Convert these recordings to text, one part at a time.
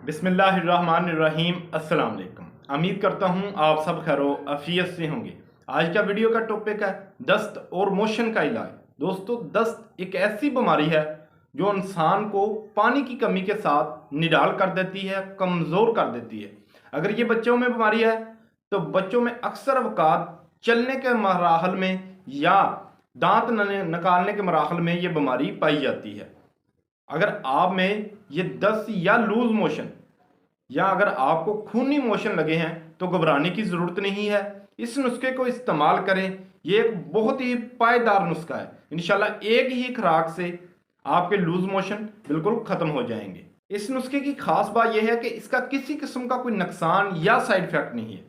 बिस्मिल्लाहिर्रहमानिर्रहीम। अस्सलाम वालेकुम। उम्मीद करता हूँ आप सब खैरो अफियत से होंगे। आज का वीडियो का टॉपिक है दस्त और मोशन का इलाज। दोस्तों, दस्त एक ऐसी बीमारी है जो इंसान को पानी की कमी के साथ निडाल कर देती है, कमज़ोर कर देती है। अगर ये बच्चों में बीमारी है तो बच्चों में अक्सर अवकात चलने के मराहल में या दांत निकालने के मराहल में ये बीमारी पाई जाती है। अगर आप में ये दस्त या लूज मोशन या अगर आपको खूनी मोशन लगे हैं तो घबराने की ज़रूरत नहीं है। इस नुस्खे को इस्तेमाल करें। ये एक बहुत ही पायदार नुस्खा है। इंशाल्लाह एक ही खुराक से आपके लूज मोशन बिल्कुल ख़त्म हो जाएंगे। इस नुस्खे की खास बात यह है कि इसका किसी किस्म का कोई नुकसान या साइड इफेक्ट नहीं है।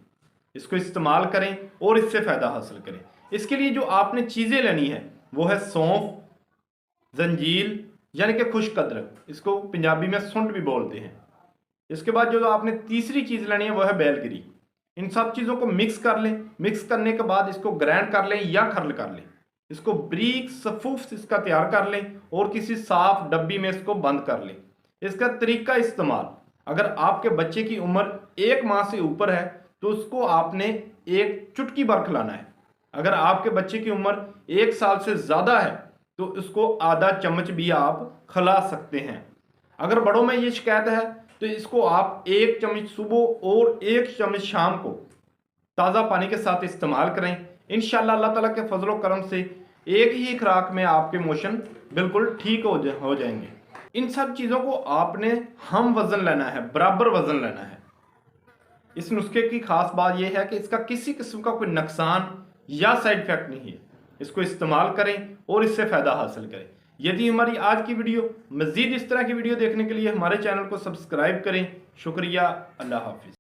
इसको इस्तेमाल करें और इससे फ़ायदा हासिल करें। इसके लिए जो आपने चीज़ें लेनी है वो है सौंफ, जंजील यानी कि खुश्क अदरक, इसको पंजाबी में सुंठ भी बोलते हैं। इसके बाद जो आपने तीसरी चीज़ लेनी है वो है बेलगिरी। इन सब चीज़ों को मिक्स कर लें। मिक्स करने के बाद इसको ग्राइंड कर लें या खरल कर लें। इसको बारीक सफूफ इसका तैयार कर लें और किसी साफ डब्बी में इसको बंद कर लें। इसका तरीका इस्तेमाल, अगर आपके बच्चे की उम्र 1 माह से ऊपर है तो उसको आपने एक चुटकी भर खिलाना है। अगर आपके बच्चे की उम्र 1 साल से ज़्यादा है तो उसको आधा चम्मच भी आप खिला सकते हैं। अगर बड़ों में ये शिकायत है तो इसको आप 1 चम्मच सुबह और 1 चम्मच शाम को ताज़ा पानी के साथ इस्तेमाल करें। इंशाल्लाह अल्लाह ताला के फजलो करम से एक ही खुराक में आपके मोशन बिल्कुल ठीक हो जाएंगे। इन सब चीज़ों को आपने हम वज़न लेना है, बराबर वज़न लेना है। इस नुस्खे की खास बात यह है कि इसका किसी किस्म का कोई नुकसान या साइड इफेक्ट नहीं है। इसको इस्तेमाल करें और इससे फ़ायदा हासिल करें। यदि हमारी आज की वीडियो मज़ीद इस तरह की वीडियो देखने के लिए हमारे चैनल को सब्सक्राइब करें। शुक्रिया। अल्लाह हाफिज़।